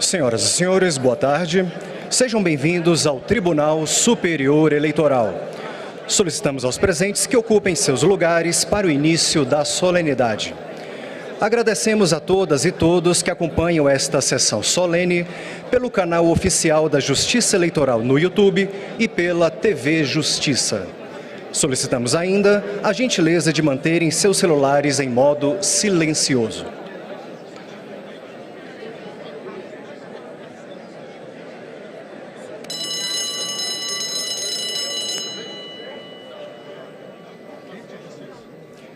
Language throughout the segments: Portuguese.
Senhoras e senhores, boa tarde. Sejam bem-vindos ao Tribunal Superior Eleitoral. Solicitamos aos presentes que ocupem seus lugares para o início da solenidade. Agradecemos a todas e todos que acompanham esta sessão solene pelo canal oficial da Justiça Eleitoral no YouTube e pela TV Justiça. Solicitamos ainda a gentileza de manterem seus celulares em modo silencioso.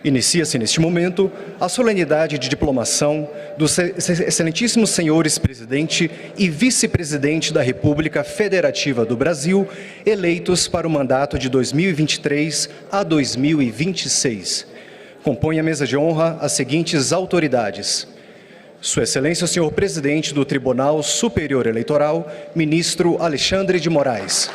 Inicia-se neste momento a solenidade de diplomação dos excelentíssimos senhores Presidente e Vice-Presidente da República Federativa do Brasil, eleitos para o mandato de 2023 a 2026. Compõe a mesa de honra as seguintes autoridades: Sua Excelência o Senhor Presidente do Tribunal Superior Eleitoral, Ministro Alexandre de Moraes.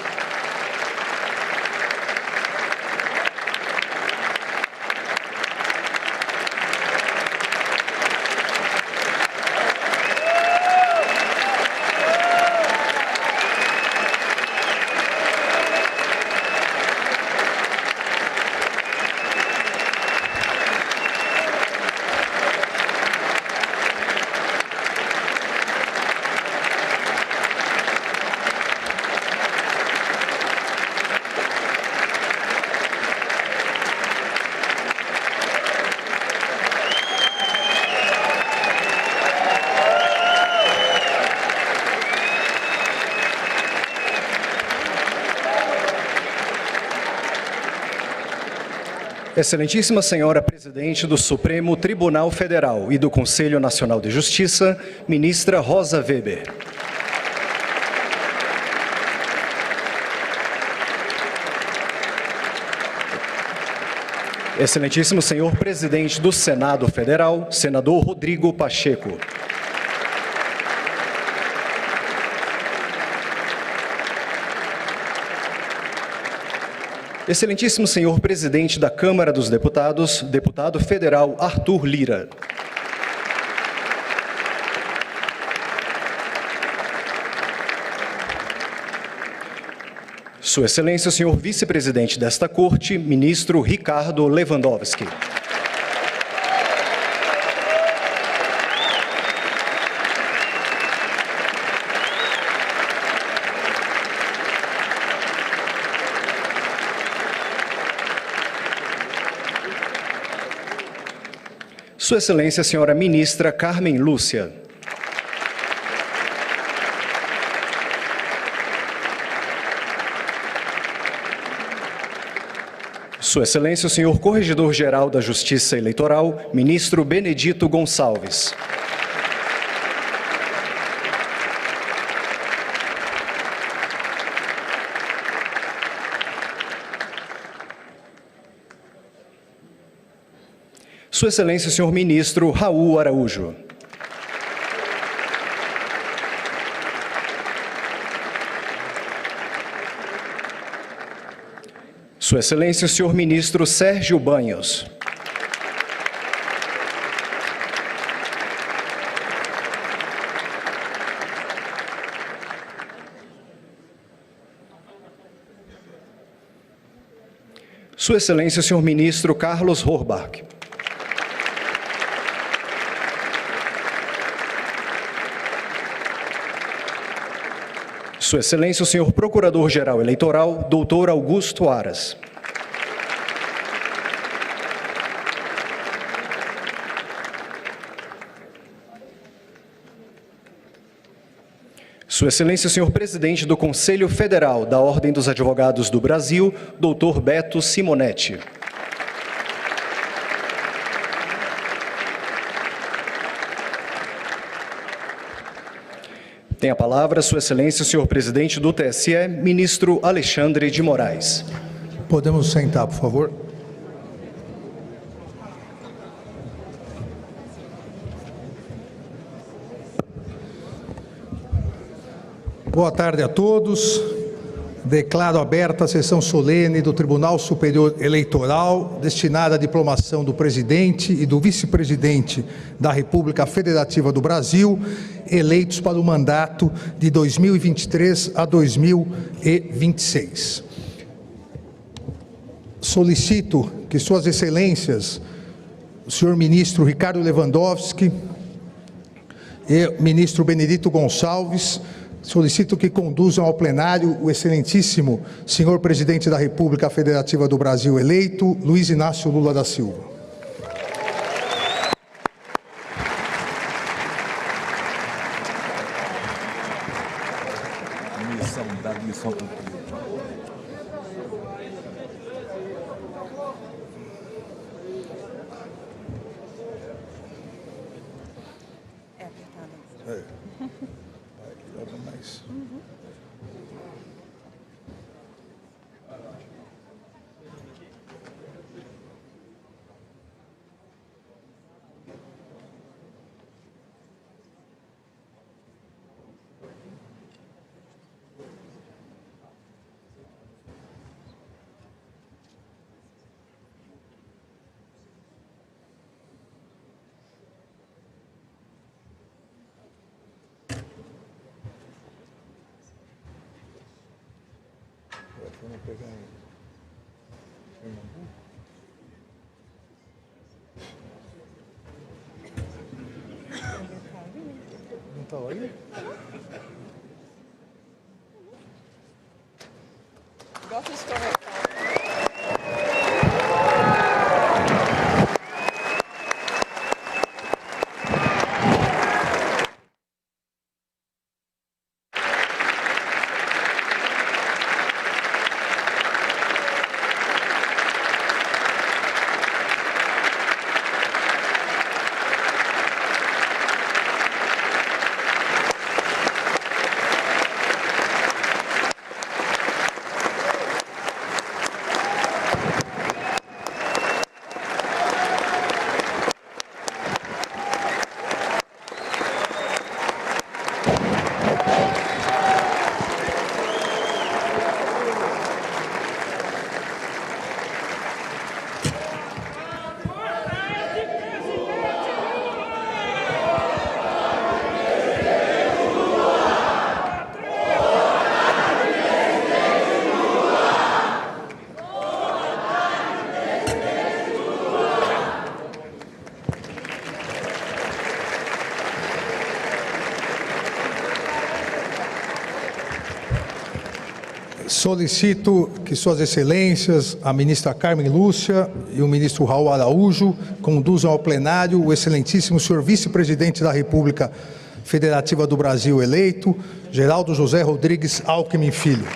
Excelentíssima Senhora Presidente do Supremo Tribunal Federal e do Conselho Nacional de Justiça, Ministra Rosa Weber. Excelentíssimo Senhor Presidente do Senado Federal, Senador Rodrigo Pacheco. Excelentíssimo Senhor Presidente da Câmara dos Deputados, Deputado Federal Arthur Lira. Sua Excelência o Senhor Vice-Presidente desta Corte, Ministro Ricardo Lewandowski. Sua Excelência, a Senhora Ministra Carmen Lúcia. Sua Excelência, o Senhor Corregedor-Geral da Justiça Eleitoral, Ministro Benedito Gonçalves. Sua Excelência, o Senhor Ministro Raul Araújo. Sua Excelência, o Senhor Ministro Sérgio Banhos. Sua Excelência, o Senhor Ministro Carlos Horbach. Sua Excelência, o Senhor Procurador-Geral Eleitoral, Dr. Augusto Aras. Sua Excelência, o Senhor Presidente do Conselho Federal da Ordem dos Advogados do Brasil, Dr. Beto Simonetti. Tem a palavra Sua Excelência, o Senhor Presidente do TSE, Ministro Alexandre de Moraes. Podemos sentar, por favor. Boa tarde a todos. Declaro aberta a sessão solene do Tribunal Superior Eleitoral, destinada à diplomação do presidente e do vice-presidente da República Federativa do Brasil, eleitos para o mandato de 2023 a 2026. Solicito que Suas Excelências, o senhor ministro Ricardo Lewandowski e o ministro Benedito Gonçalves, solicito que conduzam ao plenário o excelentíssimo senhor presidente da República Federativa do Brasil eleito, Luiz Inácio Lula da Silva. Missão cumprida. Vamos pegar em Pernambuco. Não está aí? Gosto de escorrer. Solicito que Suas Excelências, a ministra Carmen Lúcia e o ministro Raul Araújo, conduzam ao plenário o excelentíssimo senhor vice-presidente da República Federativa do Brasil eleito, Geraldo José Rodrigues Alckmin Filho.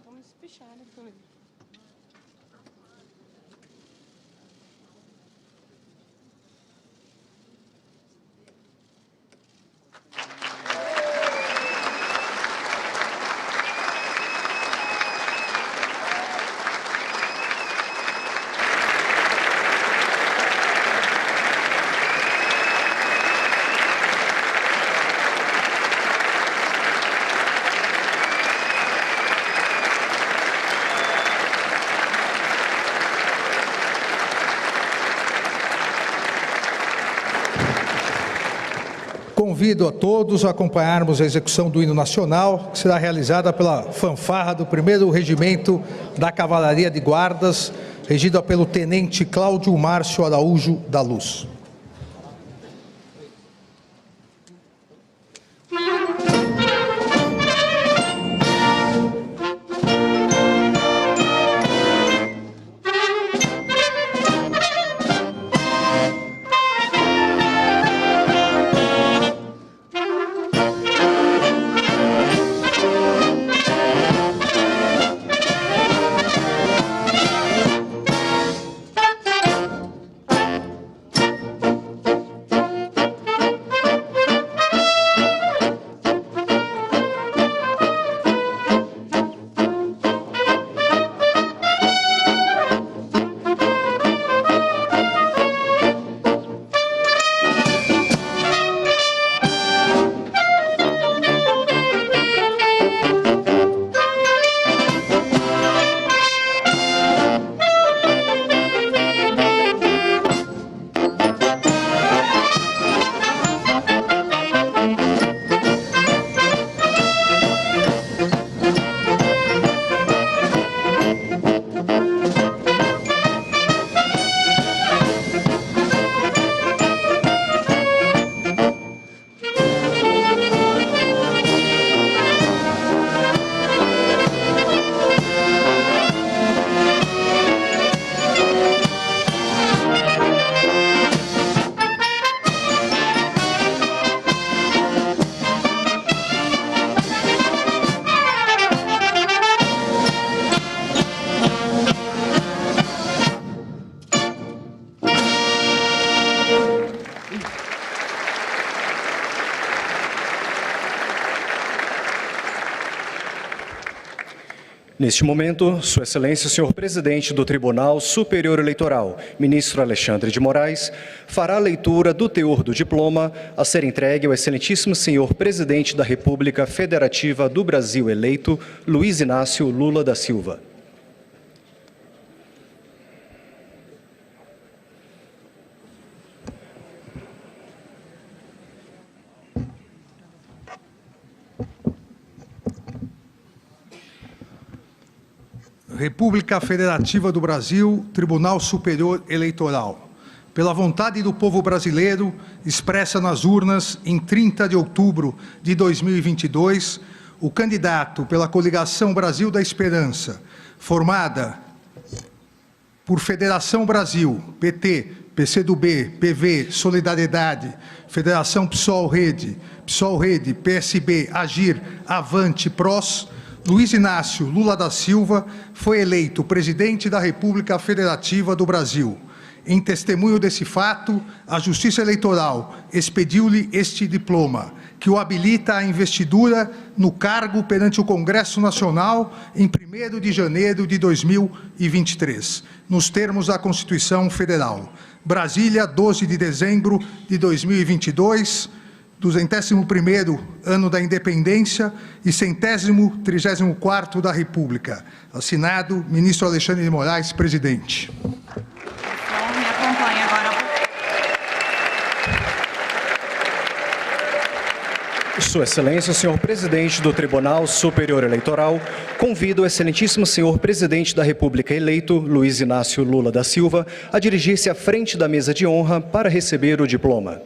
Vamos espichar, né, Felipe? Convido a todos a acompanharmos a execução do hino nacional, que será realizada pela fanfarra do 1º Regimento da Cavalaria de Guardas, regida pelo Tenente Cláudio Márcio Araújo da Luz. Neste momento, Sua Excelência, o senhor presidente do Tribunal Superior Eleitoral, ministro Alexandre de Moraes, fará a leitura do teor do diploma a ser entregue ao excelentíssimo senhor presidente da República Federativa do Brasil eleito, Luiz Inácio Lula da Silva. República Federativa do Brasil, Tribunal Superior Eleitoral. Pela vontade do povo brasileiro, expressa nas urnas em 30 de outubro de 2022, o candidato pela coligação Brasil da Esperança, formada por Federação Brasil, PT, PCdoB, PV, Solidariedade, Federação PSOL-Rede, PSB, Agir, Avante, PROS, Luiz Inácio Lula da Silva foi eleito presidente da República Federativa do Brasil. Em testemunho desse fato, a Justiça Eleitoral expediu-lhe este diploma, que o habilita à investidura no cargo perante o Congresso Nacional em 1º de janeiro de 2023, nos termos da Constituição Federal. Brasília, 12 de dezembro de 2022, 201º ano da Independência e 134º da República. Assinado, ministro Alexandre de Moraes, presidente. Me acompanha agora. Sua Excelência, o senhor presidente do Tribunal Superior Eleitoral, convida o excelentíssimo senhor presidente da República eleito, Luiz Inácio Lula da Silva, a dirigir-se à frente da mesa de honra para receber o diploma.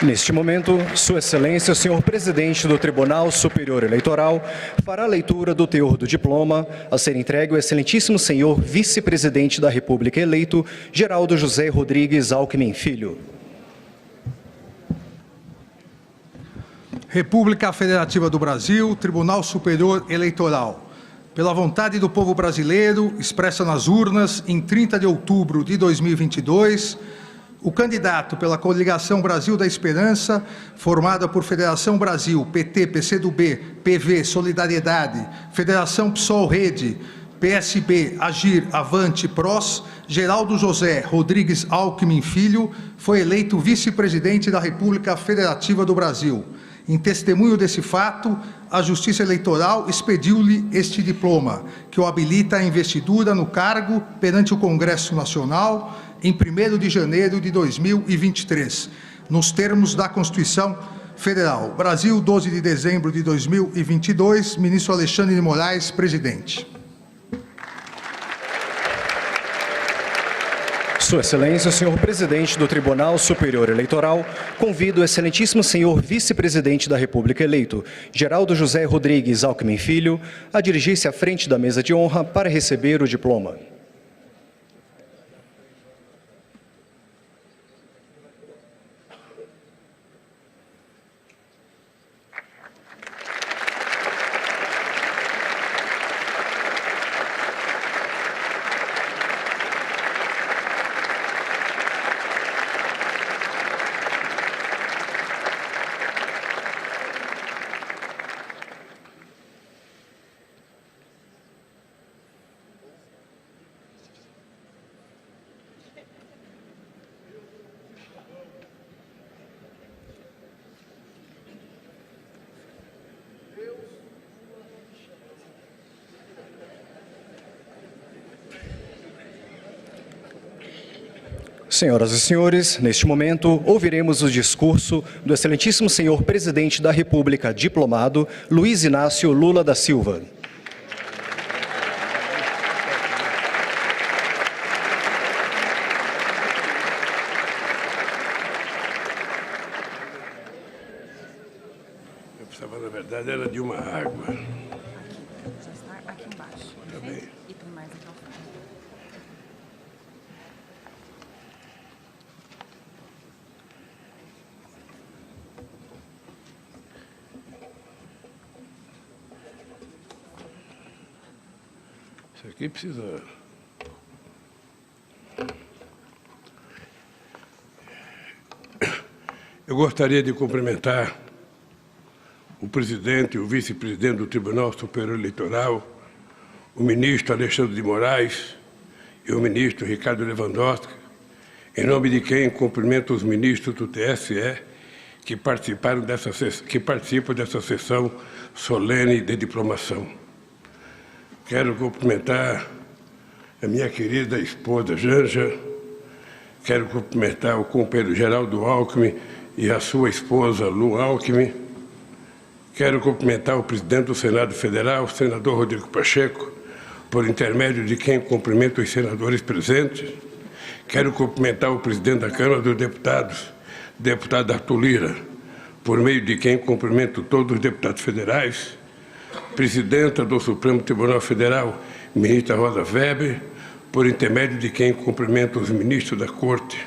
Neste momento, Sua Excelência, o senhor presidente do Tribunal Superior Eleitoral, fará a leitura do teor do diploma a ser entregue ao excelentíssimo senhor vice-presidente da República eleito, Geraldo José Rodrigues Alckmin Filho. República Federativa do Brasil, Tribunal Superior Eleitoral. Pela vontade do povo brasileiro, expressa nas urnas em 30 de outubro de 2022, o candidato pela coligação Brasil da Esperança, formada por Federação Brasil, PT, PCdoB, PV, Solidariedade, Federação PSOL-Rede, PSB, Agir, Avante, PROS, Geraldo José Rodrigues Alckmin Filho, foi eleito vice-presidente da República Federativa do Brasil. Em testemunho desse fato, a Justiça Eleitoral expediu-lhe este diploma, que o habilita à investidura no cargo perante o Congresso Nacional em 1º de janeiro de 2023, nos termos da Constituição Federal. Brasil, 12 de dezembro de 2022, ministro Alexandre de Moraes, presidente. Sua Excelência, o senhor presidente do Tribunal Superior Eleitoral, convida o excelentíssimo senhor vice-presidente da República eleito, Geraldo José Rodrigues Alckmin Filho, a dirigir-se à frente da mesa de honra para receber o diploma. Senhoras e senhores, neste momento ouviremos o discurso do excelentíssimo senhor presidente da República, diplomado Luiz Inácio Lula da Silva. Eu precisava, na verdade, era de uma água. Aqui, já está aqui embaixo. Tá bem. E tem mais aqui ao fundo. Isso aqui precisa... Eu gostaria de cumprimentar o presidente e o vice-presidente do Tribunal Superior Eleitoral, o ministro Alexandre de Moraes e o ministro Ricardo Lewandowski, em nome de quem cumprimento os ministros do TSE que participam dessa sessão solene de diplomação. Quero cumprimentar a minha querida esposa Janja, quero cumprimentar o companheiro Geraldo Alckmin e a sua esposa Lu Alckmin, quero cumprimentar o presidente do Senado Federal, o senador Rodrigo Pacheco, por intermédio de quem cumprimento os senadores presentes. Quero cumprimentar o presidente da Câmara dos Deputados, deputado Arthur Lira, por meio de quem cumprimento todos os deputados federais. Presidenta do Supremo Tribunal Federal, ministra Rosa Weber, por intermédio de quem cumprimento os ministros da Corte.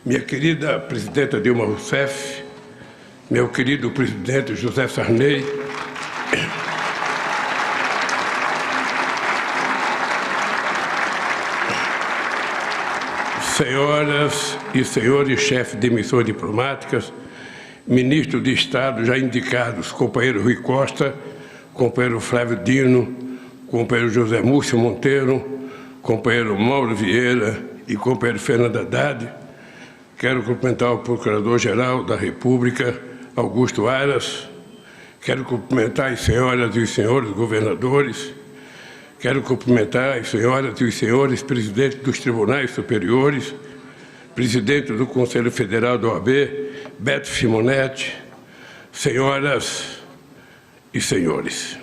Minha querida presidenta Dilma Rousseff, meu querido presidente José Sarney, senhoras e senhores chefes de missões diplomáticas, ministros de Estado já indicados, companheiro Rui Costa, companheiro Flávio Dino, companheiro José Múcio Monteiro, companheiro Mauro Vieira e companheiro Fernando Haddad. Quero cumprimentar o Procurador-Geral da República, Augusto Aras. Quero cumprimentar as senhoras e os senhores governadores. Quero cumprimentar as senhoras e os senhores presidentes dos tribunais superiores, presidente do Conselho Federal da OAB, Beto Simonetti, senhoras e senhores.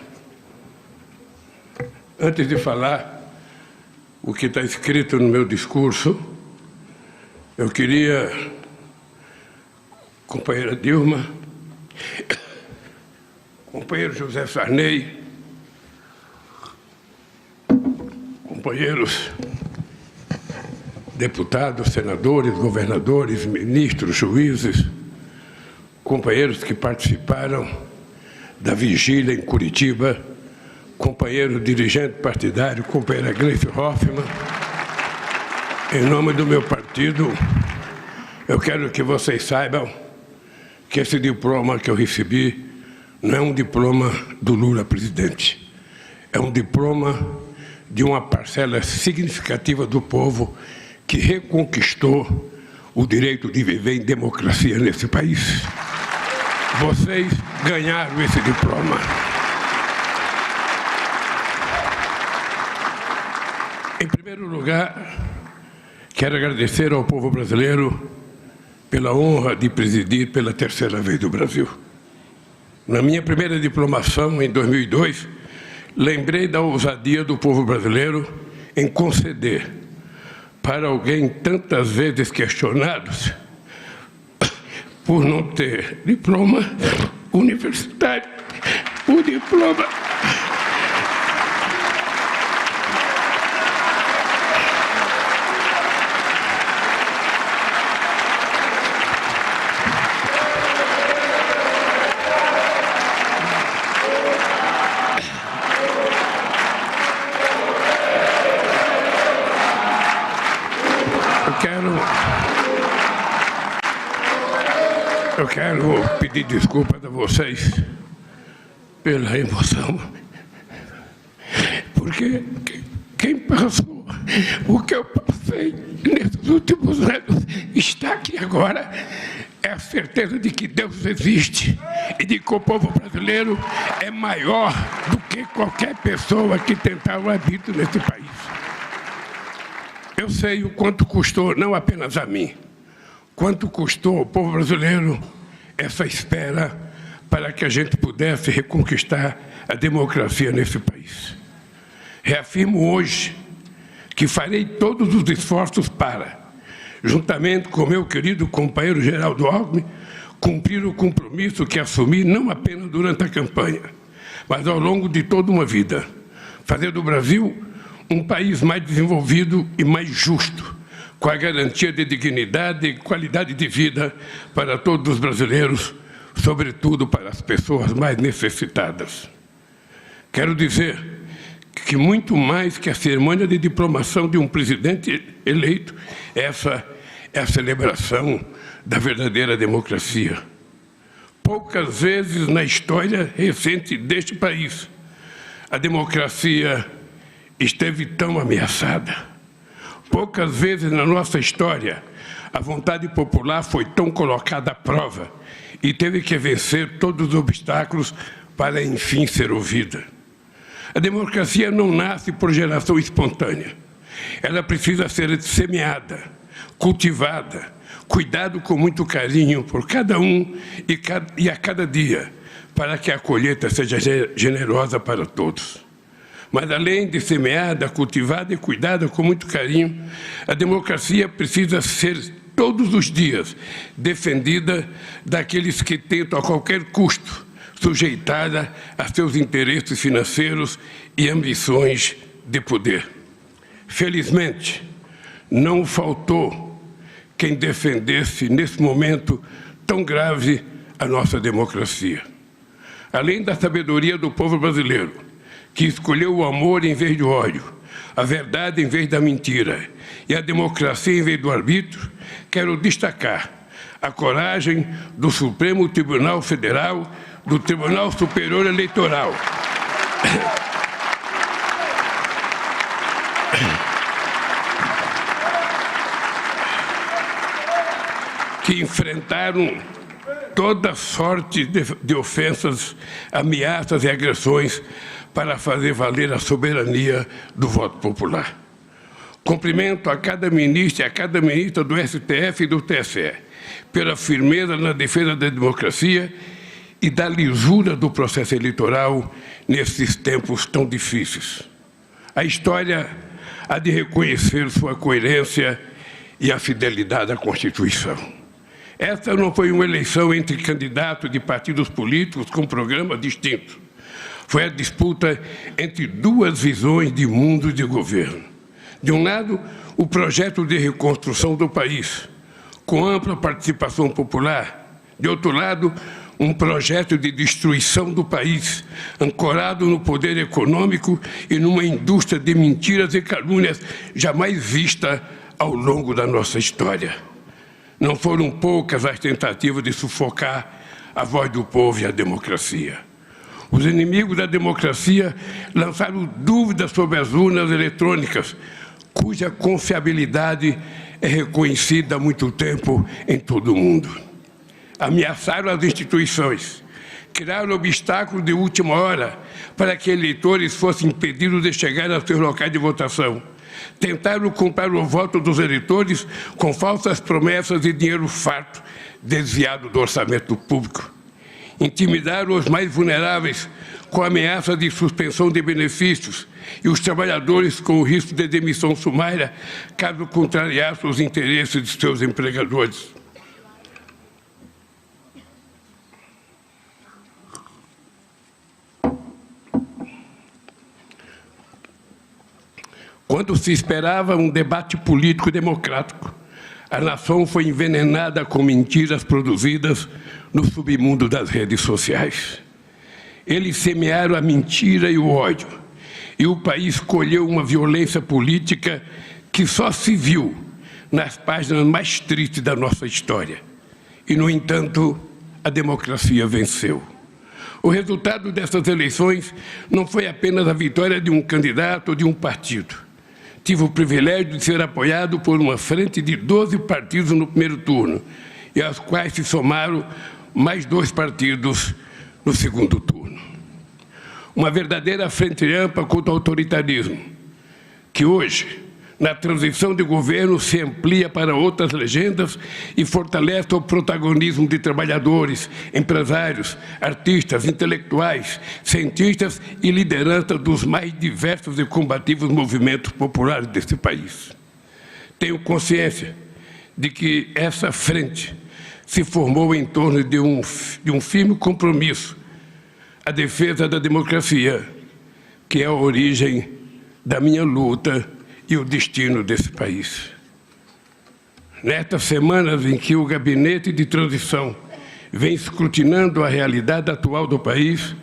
Antes de falar o que está escrito no meu discurso, eu queria, companheira Dilma, companheiro José Sarney, companheiros deputados, senadores, governadores, ministros, juízes, companheiros que participaram da vigília em Curitiba, companheiro dirigente partidário, companheira Gleice Hoffmann, em nome do meu partido, eu quero que vocês saibam que esse diploma que eu recebi não é um diploma do Lula presidente, é um diploma de uma parcela significativa do povo que reconquistou o direito de viver em democracia nesse país. Vocês ganharam esse diploma. Em primeiro lugar, quero agradecer ao povo brasileiro pela honra de presidir pela terceira vez do Brasil. Na minha primeira diplomação, em 2002, lembrei da ousadia do povo brasileiro em conceder para alguém tantas vezes questionado por não ter diploma universitário, o diploma Eu quero pedir desculpas a vocês pela emoção, porque quem passou o que eu passei nesses últimos anos está aqui agora, é a certeza de que Deus existe e de que o povo brasileiro é maior do que qualquer pessoa que tentar o arbítrio nesse país. Eu sei o quanto custou, não apenas a mim, quanto custou ao povo brasileiro essa espera para que a gente pudesse reconquistar a democracia nesse país. Reafirmo hoje que farei todos os esforços para, juntamente com meu querido companheiro Geraldo Alckmin, cumprir o compromisso que assumi não apenas durante a campanha, mas ao longo de toda uma vida, fazer do Brasil um país mais desenvolvido e mais justo, com a garantia de dignidade e qualidade de vida para todos os brasileiros, sobretudo para as pessoas mais necessitadas. Quero dizer que muito mais que a cerimônia de diplomação de um presidente eleito, essa é a celebração da verdadeira democracia. Poucas vezes na história recente deste país a democracia esteve tão ameaçada. Poucas vezes na nossa história a vontade popular foi tão colocada à prova e teve que vencer todos os obstáculos para, enfim, ser ouvida. A democracia não nasce por geração espontânea. Ela precisa ser semeada, cultivada, cuidado com muito carinho por cada um e a cada dia, para que a colheita seja generosa para todos. Mas, além de semeada, cultivada e cuidada com muito carinho, a democracia precisa ser, todos os dias, defendida daqueles que tentam, a qualquer custo, sujeitada a seus interesses financeiros e ambições de poder. Felizmente, não faltou quem defendesse, nesse momento tão grave, a nossa democracia. Além da sabedoria do povo brasileiro, que escolheu o amor em vez do ódio, a verdade em vez da mentira e a democracia em vez do arbítrio, quero destacar a coragem do Supremo Tribunal Federal, do Tribunal Superior Eleitoral, que enfrentaram toda sorte de ofensas, ameaças e agressões para fazer valer a soberania do voto popular. Cumprimento a cada ministro e a cada ministra do STF e do TSE pela firmeza na defesa da democracia e da lisura do processo eleitoral nesses tempos tão difíceis. A história há de reconhecer sua coerência e a fidelidade à Constituição. Esta não foi uma eleição entre candidatos de partidos políticos com programas distintos. Foi a disputa entre duas visões de mundo e de governo. De um lado, o projeto de reconstrução do país, com ampla participação popular. De outro lado, um projeto de destruição do país, ancorado no poder econômico e numa indústria de mentiras e calúnias jamais vista ao longo da nossa história. Não foram poucas as tentativas de sufocar a voz do povo e a democracia. Os inimigos da democracia lançaram dúvidas sobre as urnas eletrônicas, cuja confiabilidade é reconhecida há muito tempo em todo o mundo. Ameaçaram as instituições, criaram obstáculos de última hora para que eleitores fossem impedidos de chegar aos seus locais de votação. Tentaram comprar o voto dos eleitores com falsas promessas e dinheiro farto desviado do orçamento público. Intimidaram os mais vulneráveis com ameaça de suspensão de benefícios e os trabalhadores com o risco de demissão sumária caso contrariassem os interesses de seus empregadores. Quando se esperava um debate político democrático, a nação foi envenenada com mentiras produzidas no submundo das redes sociais. Eles semearam a mentira e o ódio, e o país colheu uma violência política que só se viu nas páginas mais tristes da nossa história. E, no entanto, a democracia venceu. O resultado dessas eleições não foi apenas a vitória de um candidato ou de um partido. Tive o privilégio de ser apoiado por uma frente de 12 partidos no primeiro turno, e aos quais se somaram mais 2 partidos no segundo turno. Uma verdadeira frente ampla contra o autoritarismo, que hoje, Na transição de governo, se amplia para outras legendas e fortalece o protagonismo de trabalhadores, empresários, artistas, intelectuais, cientistas e lideranças dos mais diversos e combativos movimentos populares desse país. Tenho consciência de que essa frente se formou em torno de um firme compromisso, a defesa da democracia, que é a origem da minha luta e o destino desse país. Nestas semanas em que o gabinete de transição vem escrutinando a realidade atual do país,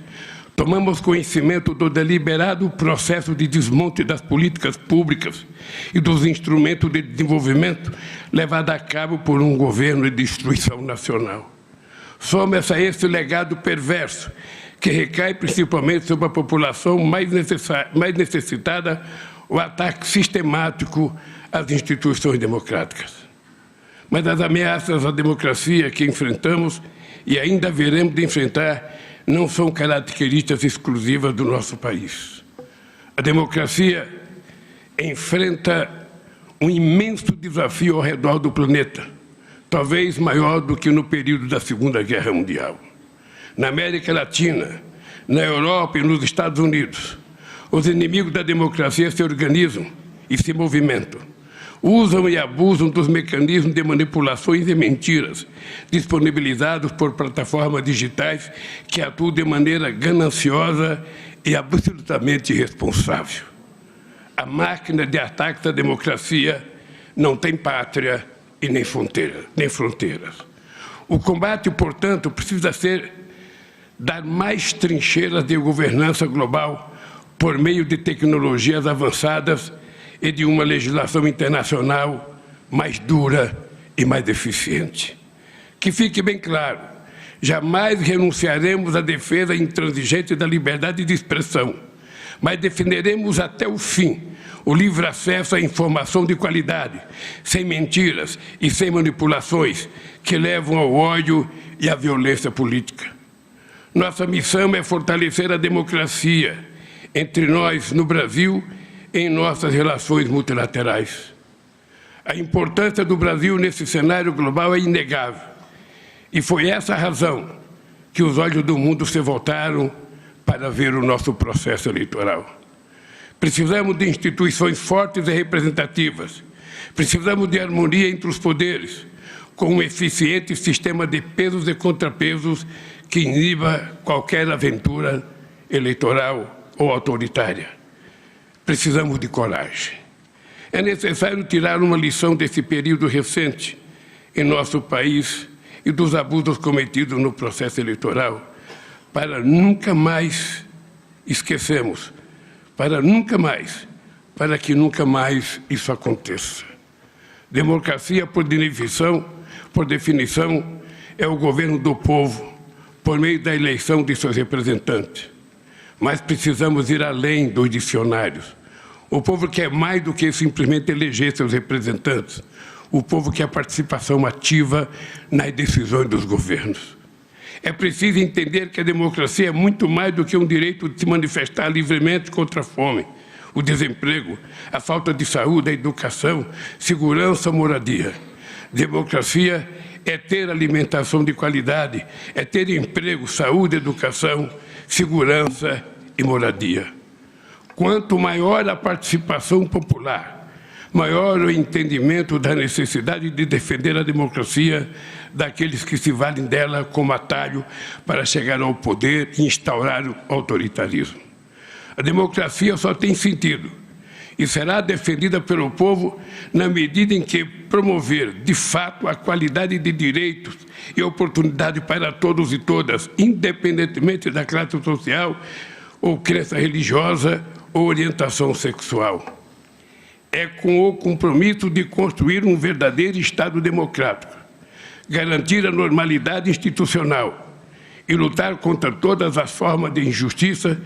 tomamos conhecimento do deliberado processo de desmonte das políticas públicas e dos instrumentos de desenvolvimento levado a cabo por um governo de destruição nacional. Soma-se a esse legado perverso, que recai principalmente sobre a população mais necessitada, o ataque sistemático às instituições democráticas. Mas as ameaças à democracia que enfrentamos e ainda haveremos de enfrentar não são características exclusivas do nosso país. A democracia enfrenta um imenso desafio ao redor do planeta, talvez maior do que no período da Segunda Guerra Mundial. Na América Latina, na Europa e nos Estados Unidos, os inimigos da democracia se organizam e se movimentam. Usam e abusam dos mecanismos de manipulações e mentiras disponibilizados por plataformas digitais que atuam de maneira gananciosa e absolutamente irresponsável. A máquina de ataque à democracia não tem pátria e nem fronteiras. O combate, portanto, precisa dar mais trincheiras de governança global por meio de tecnologias avançadas e de uma legislação internacional mais dura e mais eficiente. Que fique bem claro, jamais renunciaremos à defesa intransigente da liberdade de expressão, mas defenderemos até o fim o livre acesso à informação de qualidade, sem mentiras e sem manipulações que levam ao ódio e à violência política. Nossa missão é fortalecer a democracia entre nós no Brasil em nossas relações multilaterais. A importância do Brasil nesse cenário global é inegável. E foi essa a razão que os olhos do mundo se voltaram para ver o nosso processo eleitoral. Precisamos de instituições fortes e representativas. Precisamos de harmonia entre os poderes, com um eficiente sistema de pesos e contrapesos que iniba qualquer aventura eleitoral ou autoritária. Precisamos de coragem. É necessário tirar uma lição desse período recente em nosso país e dos abusos cometidos no processo eleitoral, para nunca mais esquecemos, para que nunca mais isso aconteça. Democracia, por definição, é o governo do povo, por meio da eleição de seus representantes. Mas precisamos ir além dos dicionários. O povo quer mais do que simplesmente eleger seus representantes. O povo quer participação ativa nas decisões dos governos. É preciso entender que a democracia é muito mais do que um direito de se manifestar livremente contra a fome, o desemprego, a falta de saúde, a educação, segurança, moradia. Democracia é ter alimentação de qualidade, é ter emprego, saúde, educação, segurança e moradia. Quanto maior a participação popular, maior o entendimento da necessidade de defender a democracia daqueles que se valem dela como atalho para chegar ao poder e instaurar o autoritarismo. A democracia só tem sentido e será defendida pelo povo na medida em que promover, de fato, a qualidade de direitos e oportunidade para todos e todas, independentemente da classe social ou crença religiosa ou orientação sexual. É com o compromisso de construir um verdadeiro Estado democrático, garantir a normalidade institucional e lutar contra todas as formas de injustiça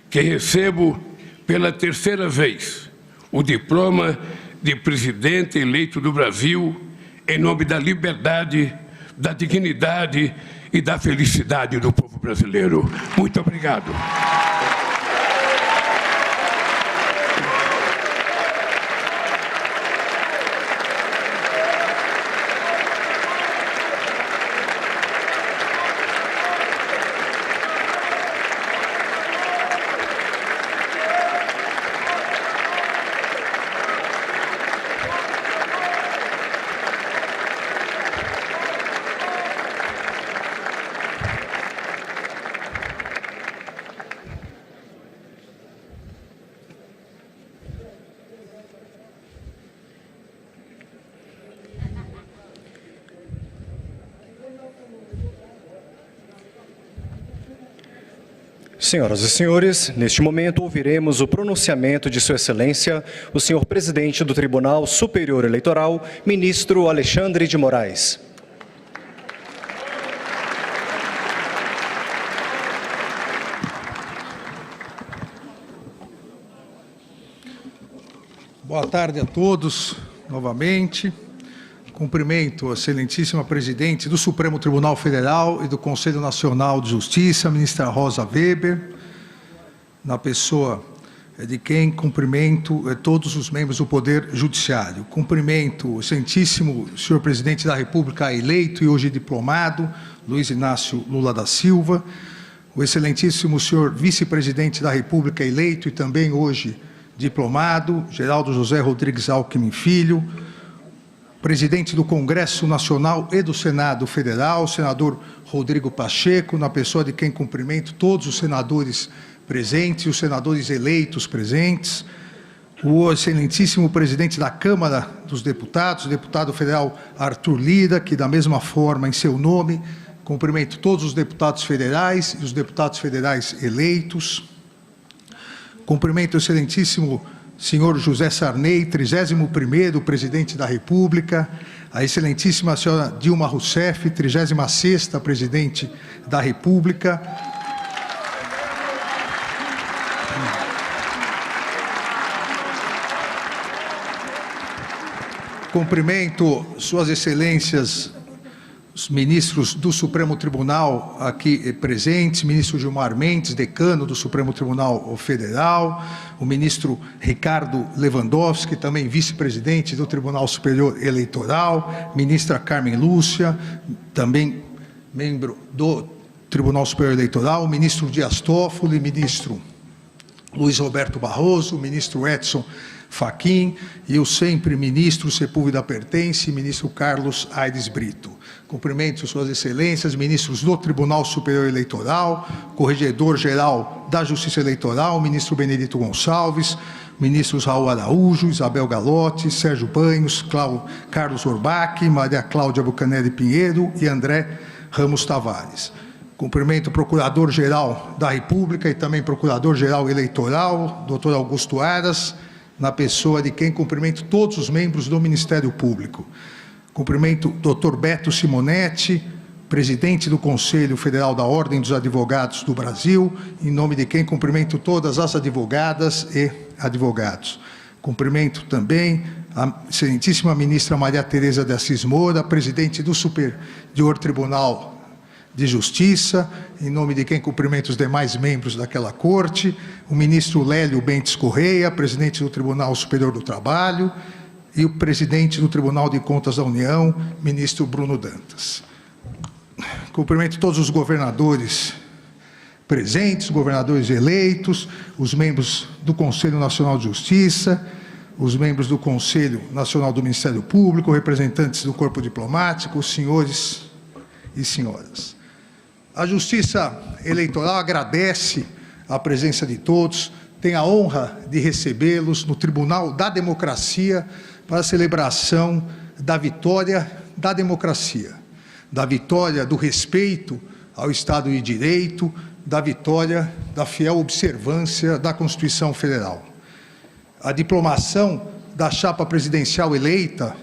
que recebo pela terceira vez o diploma de presidente eleito do Brasil em nome da liberdade, da dignidade e da felicidade do povo brasileiro. Muito obrigado. Senhoras e senhores, neste momento ouviremos o pronunciamento de Sua Excelência, o senhor presidente do Tribunal Superior Eleitoral, ministro Alexandre de Moraes. Boa tarde a todos, novamente. Cumprimento a excelentíssima presidente do Supremo Tribunal Federal e do Conselho Nacional de Justiça, a ministra Rosa Weber, na pessoa de quem cumprimento todos os membros do Poder Judiciário. Cumprimento o excelentíssimo senhor presidente da República eleito e hoje diplomado, Luiz Inácio Lula da Silva, o excelentíssimo senhor vice-presidente da República eleito e também hoje diplomado, Geraldo José Rodrigues Alckmin Filho, presidente do Congresso Nacional e do Senado Federal, senador Rodrigo Pacheco, na pessoa de quem cumprimento todos os senadores presentes, os senadores eleitos presentes, o excelentíssimo presidente da Câmara dos Deputados, o deputado federal Arthur Lira, que da mesma forma, em seu nome, cumprimento todos os deputados federais e os deputados federais eleitos. Cumprimento o excelentíssimo senhor José Sarney, 31º presidente da República, a excelentíssima senhora Dilma Rousseff, 36ª presidente da República. Cumprimento suas excelências, os ministros do Supremo Tribunal aqui presentes, ministro Gilmar Mendes, decano do Supremo Tribunal Federal, o ministro Ricardo Lewandowski, também vice-presidente do Tribunal Superior Eleitoral, ministra Carmen Lúcia, também membro do Tribunal Superior Eleitoral, o ministro Dias Toffoli, ministro Luiz Roberto Barroso, ministro Edson Fachin e o sempre ministro Sepúlveda Pertence, ministro Carlos Aires Brito. Cumprimento suas excelências, ministros do Tribunal Superior Eleitoral, corregedor-geral da Justiça Eleitoral, ministro Benedito Gonçalves, ministros Raul Araújo, Isabel Galotti, Sérgio Banhos, Carlos Orbach, Maria Cláudia Bucanelli Pinheiro e André Ramos Tavares. Cumprimento o Procurador-Geral da República e também Procurador-Geral Eleitoral, doutor Augusto Aras, na pessoa de quem cumprimento todos os membros do Ministério Público. Cumprimento o Dr. Beto Simonetti, presidente do Conselho Federal da Ordem dos Advogados do Brasil, em nome de quem cumprimento todas as advogadas e advogados. Cumprimento também a excelentíssima ministra Maria Tereza de Assis Moura, presidente do Superior Tribunal de Justiça, em nome de quem cumprimento os demais membros daquela corte, o ministro Lélio Bentes Correia, presidente do Tribunal Superior do Trabalho, e o presidente do Tribunal de Contas da União, ministro Bruno Dantas. Cumprimento todos os governadores presentes, governadores eleitos, os membros do Conselho Nacional de Justiça, os membros do Conselho Nacional do Ministério Público, representantes do Corpo Diplomático, senhores e senhoras. A Justiça Eleitoral agradece a presença de todos, tem a honra de recebê-los no Tribunal da Democracia para a celebração da vitória da democracia, da vitória do respeito ao Estado de Direito, da vitória da fiel observância da Constituição Federal. A diplomação da chapa presidencial eleita,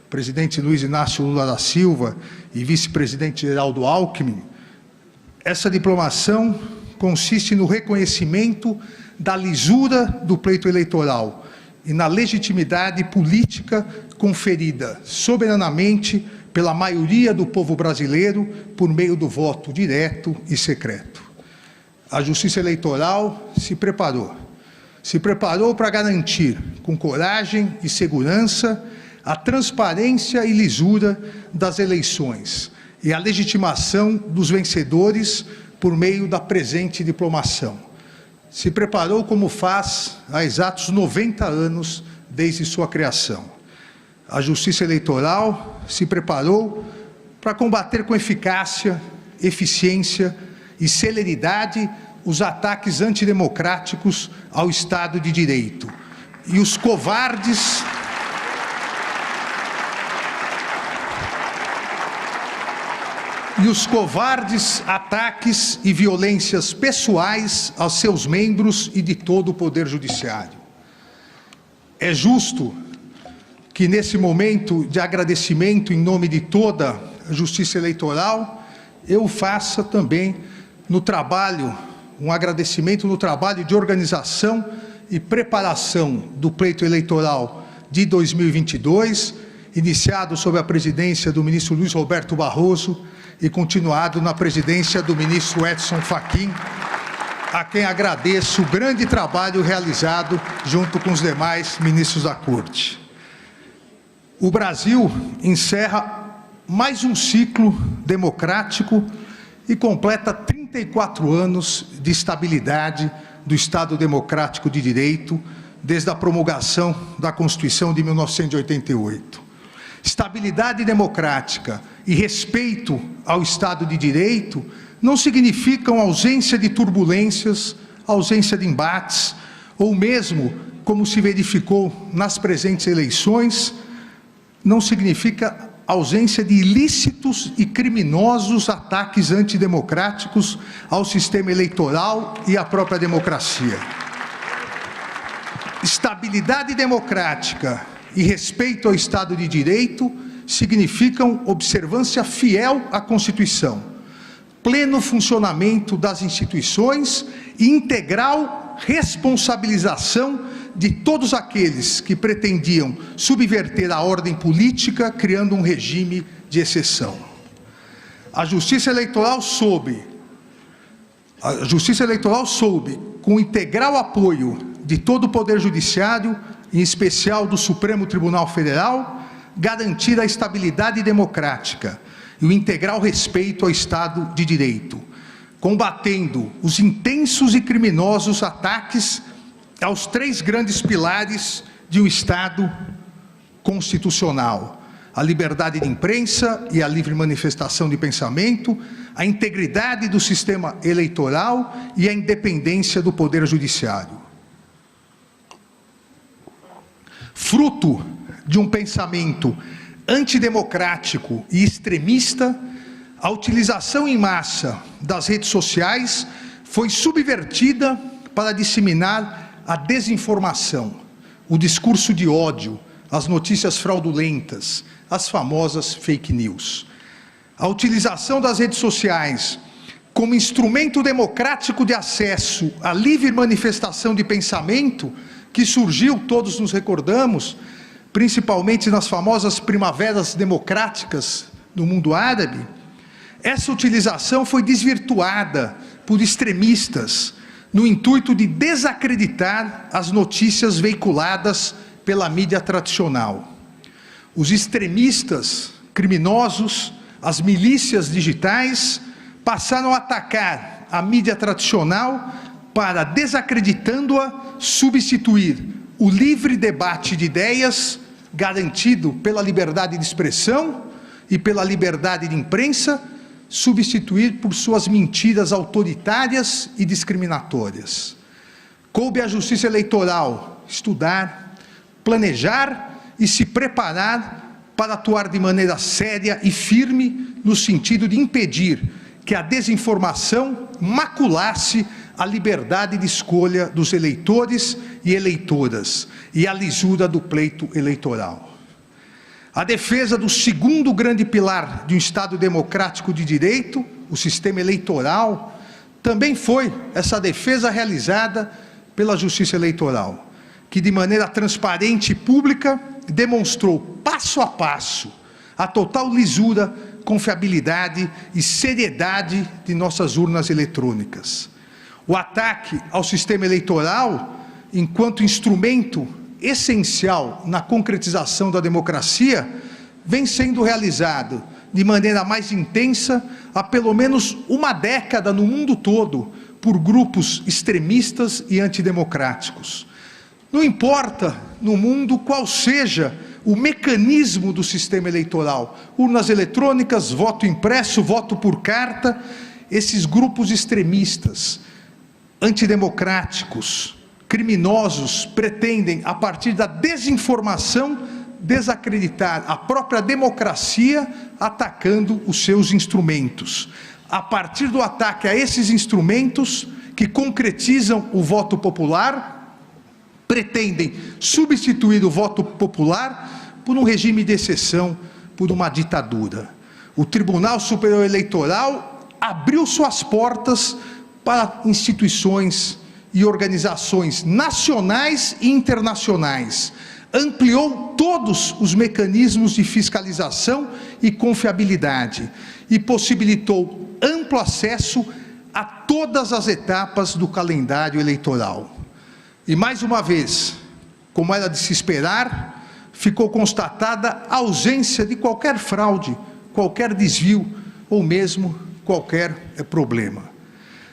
presidente Luiz Inácio Lula da Silva e vice-presidente Geraldo Alckmin, essa diplomação consiste no reconhecimento da lisura do pleito eleitoral e na legitimidade política conferida soberanamente pela maioria do povo brasileiro por meio do voto direto e secreto. A Justiça Eleitoral se preparou para garantir, com coragem e segurança, a transparência e lisura das eleições e a legitimação dos vencedores por meio da presente diplomação. Se preparou como faz há exatos 90 anos desde sua criação. A Justiça Eleitoral se preparou para combater com eficácia, eficiência e celeridade os ataques antidemocráticos ao Estado de Direito e os covardes e os covardes ataques e violências pessoais aos seus membros e de todo o Poder Judiciário. É justo que, nesse momento de agradecimento em nome de toda a Justiça Eleitoral, eu faça também um agradecimento no trabalho de organização e preparação do pleito eleitoral de 2022, iniciado sob a presidência do ministro Luiz Roberto Barroso e continuado na presidência do ministro Edson Fachin, a quem agradeço o grande trabalho realizado junto com os demais ministros da Corte. O Brasil encerra mais um ciclo democrático e completa 34 anos de estabilidade do Estado Democrático de Direito, desde a promulgação da Constituição de 1988. Estabilidade democrática e respeito ao Estado de Direito não significam ausência de turbulências, ausência de embates, ou mesmo, como se verificou nas presentes eleições, não significa ausência de ilícitos e criminosos ataques antidemocráticos ao sistema eleitoral e à própria democracia. Estabilidade democrática e respeito ao Estado de Direito significam observância fiel à Constituição, pleno funcionamento das instituições e integral responsabilização de todos aqueles que pretendiam subverter a ordem política, criando um regime de exceção. A Justiça Eleitoral soube, com o integral apoio de todo o Poder Judiciário, em especial do Supremo Tribunal Federal, garantir a estabilidade democrática e o integral respeito ao Estado de Direito, combatendo os intensos e criminosos ataques aos três grandes pilares de um Estado constitucional: a liberdade de imprensa e a livre manifestação de pensamento, a integridade do sistema eleitoral e a independência do Poder Judiciário. Fruto de um pensamento antidemocrático e extremista, a utilização em massa das redes sociais foi subvertida para disseminar a desinformação, o discurso de ódio, as notícias fraudulentas, as famosas fake news. A utilização das redes sociais como instrumento democrático de acesso à livre manifestação de pensamento, que surgiu, todos nos recordamos, principalmente nas famosas primaveras democráticas no mundo árabe, essa utilização foi desvirtuada por extremistas no intuito de desacreditar as notícias veiculadas pela mídia tradicional. Os extremistas criminosos, as milícias digitais, passaram a atacar a mídia tradicional para, desacreditando-a, substituir o livre debate de ideias, garantido pela liberdade de expressão e pela liberdade de imprensa, substituir por suas mentiras autoritárias e discriminatórias. Coube à Justiça Eleitoral estudar, planejar e se preparar para atuar de maneira séria e firme no sentido de impedir que a desinformação maculasse a liberdade de escolha dos eleitores e eleitoras e a lisura do pleito eleitoral. A defesa do segundo grande pilar de um Estado democrático de direito, o sistema eleitoral, também foi essa defesa realizada pela Justiça Eleitoral, que de maneira transparente e pública demonstrou passo a passo a total lisura, confiabilidade e seriedade de nossas urnas eletrônicas. O ataque ao sistema eleitoral, enquanto instrumento essencial na concretização da democracia, vem sendo realizado de maneira mais intensa há pelo menos uma década no mundo todo por grupos extremistas e antidemocráticos. Não importa no mundo qual seja o mecanismo do sistema eleitoral, urnas eletrônicas, voto impresso, voto por carta, esses grupos extremistas, antidemocráticos, criminosos, pretendem, a partir da desinformação, desacreditar a própria democracia atacando os seus instrumentos. A partir do ataque a esses instrumentos que concretizam o voto popular, pretendem substituir o voto popular por um regime de exceção, por uma ditadura. O Tribunal Superior Eleitoral abriu suas portas para instituições e organizações nacionais e internacionais, ampliou todos os mecanismos de fiscalização e confiabilidade e possibilitou amplo acesso a todas as etapas do calendário eleitoral. E mais uma vez, como era de se esperar, ficou constatada a ausência de qualquer fraude, qualquer desvio ou mesmo qualquer problema.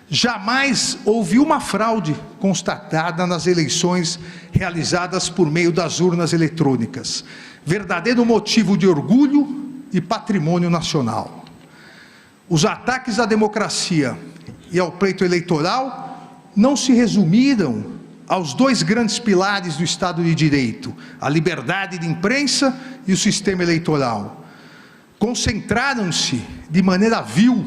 Jamais houve uma fraude constatada nas eleições realizadas por meio das urnas eletrônicas. Verdadeiro motivo de orgulho e patrimônio nacional. Os ataques à democracia e ao pleito eleitoral não se resumiram aos dois grandes pilares do Estado de Direito, a liberdade de imprensa e o sistema eleitoral. Concentraram-se de maneira vil,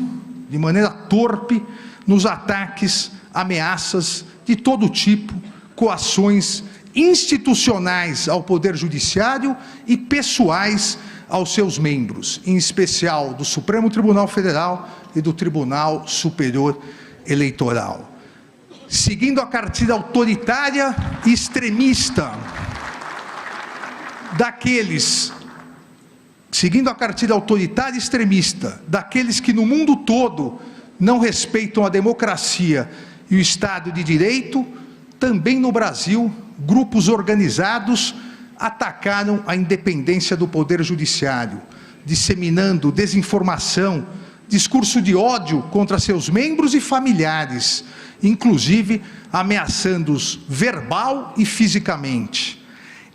de maneira torpe, nos ataques, ameaças de todo tipo, coações institucionais ao Poder Judiciário e pessoais aos seus membros, em especial do Supremo Tribunal Federal e do Tribunal Superior Eleitoral. Seguindo a cartilha autoritária e extremista daqueles que no mundo todo não respeitam a democracia e o Estado de Direito, também no Brasil, grupos organizados atacaram a independência do Poder Judiciário, disseminando desinformação, discurso de ódio contra seus membros e familiares, inclusive ameaçando-os verbal e fisicamente.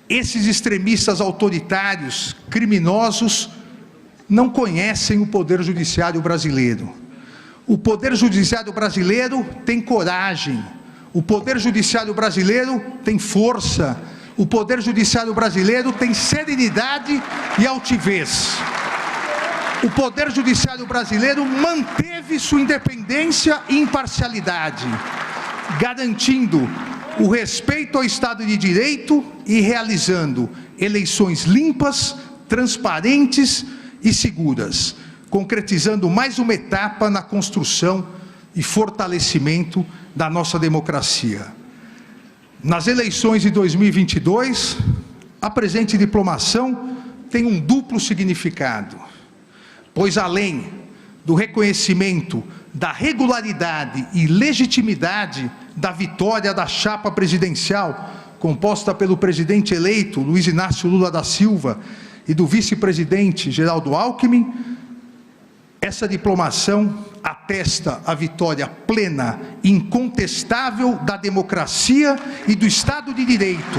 Esses extremistas autoritários, criminosos, não conhecem o Poder Judiciário brasileiro. O Poder Judiciário brasileiro tem coragem, o Poder Judiciário brasileiro tem força, o Poder Judiciário brasileiro tem serenidade e altivez. O Poder Judiciário brasileiro manteve sua independência e imparcialidade, garantindo o respeito ao Estado de Direito e realizando eleições limpas, transparentes e seguras, concretizando mais uma etapa na construção e fortalecimento da nossa democracia. Nas eleições de 2022, a presente diplomação tem um duplo significado, pois além do reconhecimento da regularidade e legitimidade da vitória da chapa presidencial, composta pelo presidente eleito Luiz Inácio Lula da Silva e do vice-presidente Geraldo Alckmin, essa diplomação atesta a vitória plena e incontestável da democracia e do Estado de Direito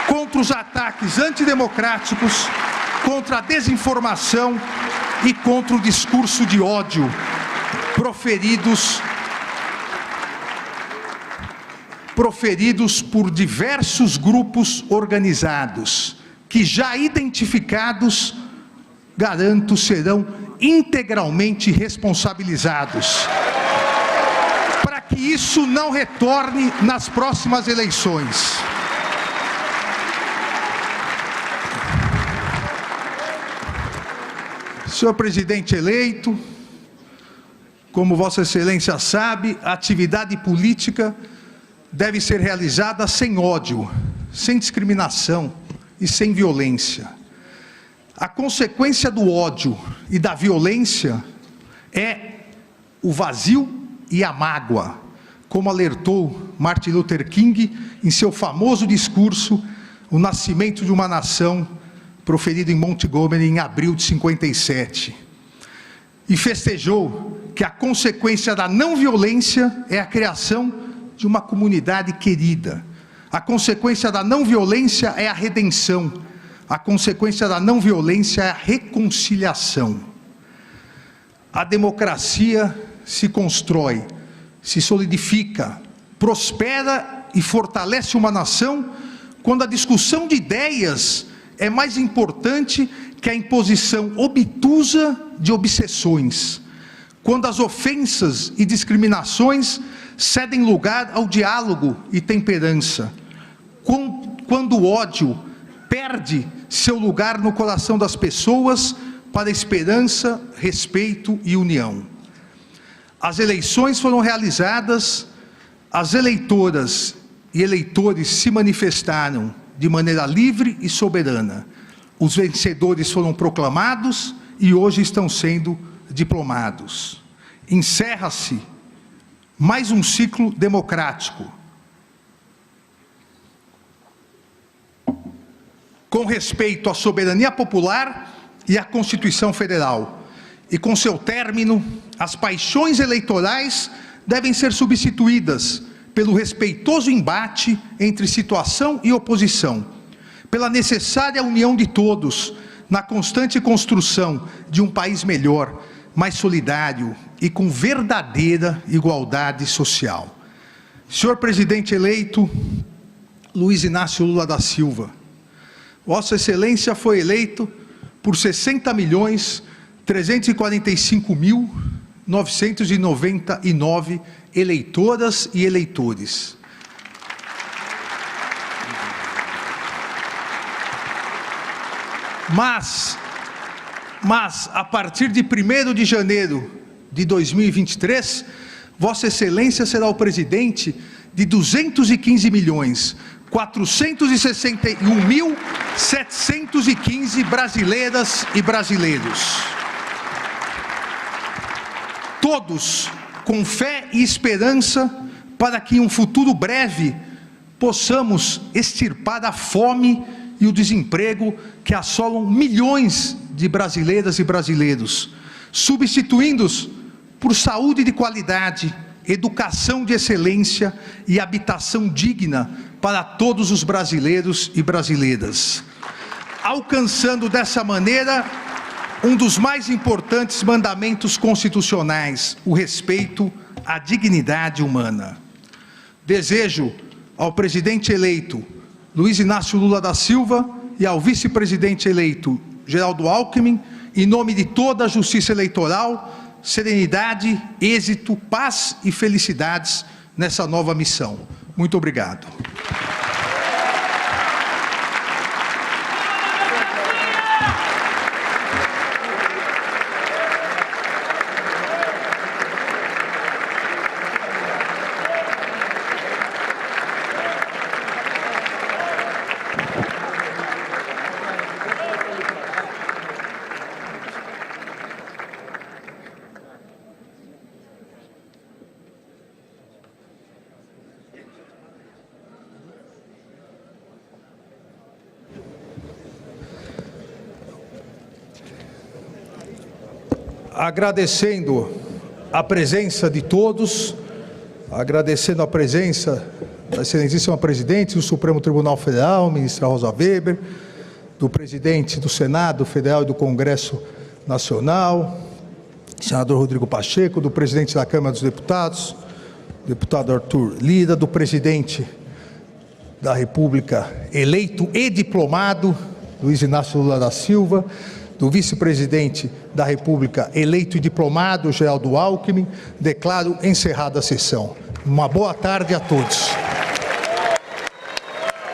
contra os ataques antidemocráticos, contra a desinformação e contra o discurso de ódio proferidos por diversos grupos organizados, que já identificados, garanto, serão integralmente responsabilizados, para que isso não retorne nas próximas eleições. Senhor presidente eleito, como Vossa Excelência sabe, a atividade política deve ser realizada sem ódio, sem discriminação e sem violência. A consequência do ódio e da violência é o vazio e a mágoa, como alertou Martin Luther King em seu famoso discurso, O Nascimento de uma Nação, proferido em Montgomery em abril de 57. E festejou que a consequência da não violência é a criação de uma comunidade querida. A consequência da não violência é a redenção. A consequência da não violência é a reconciliação. A democracia se constrói, se solidifica, prospera e fortalece uma nação quando a discussão de ideias é mais importante que a imposição obtusa de obsessões, quando as ofensas e discriminações cedem lugar ao diálogo e temperança, quando o ódio perde seu lugar no coração das pessoas para esperança, respeito e união. As eleições foram realizadas, as eleitoras e eleitores se manifestaram de maneira livre e soberana. Os vencedores foram proclamados e hoje estão sendo diplomados. Encerra-se mais um ciclo democrático. Com respeito à soberania popular e à Constituição Federal. E com seu término, as paixões eleitorais devem ser substituídas pelo respeitoso embate entre situação e oposição, pela necessária união de todos na constante construção de um país melhor, mais solidário e com verdadeira igualdade social. Senhor presidente eleito Luiz Inácio Lula da Silva, Vossa Excelência foi eleito por 60.345.999 eleitoras e eleitores. Mas, a partir de 1º de janeiro de 2023, Vossa Excelência será o presidente de 215.461.715 brasileiras e brasileiros. Todos com fé e esperança para que em um futuro breve possamos extirpar a fome e o desemprego que assolam milhões de brasileiras e brasileiros, substituindo-os por saúde de qualidade, educação de excelência e habitação digna para todos os brasileiros e brasileiras, alcançando dessa maneira um dos mais importantes mandamentos constitucionais, o respeito à dignidade humana. Desejo ao presidente eleito Luiz Inácio Lula da Silva e ao vice-presidente eleito Geraldo Alckmin, em nome de toda a Justiça Eleitoral, serenidade, êxito, paz e felicidades nessa nova missão. Muito obrigado. Agradecendo a presença de todos, agradecendo a presença da excelentíssima presidente do Supremo Tribunal Federal, ministra Rosa Weber, do presidente do Senado Federal e do Congresso Nacional, senador Rodrigo Pacheco, do presidente da Câmara dos Deputados, deputado Arthur Lira, do presidente da República eleito e diplomado, Luiz Inácio Lula da Silva, do vice-presidente da República eleito e diplomado, Geraldo Alckmin. Declaro encerrada a sessão. Uma boa tarde a todos.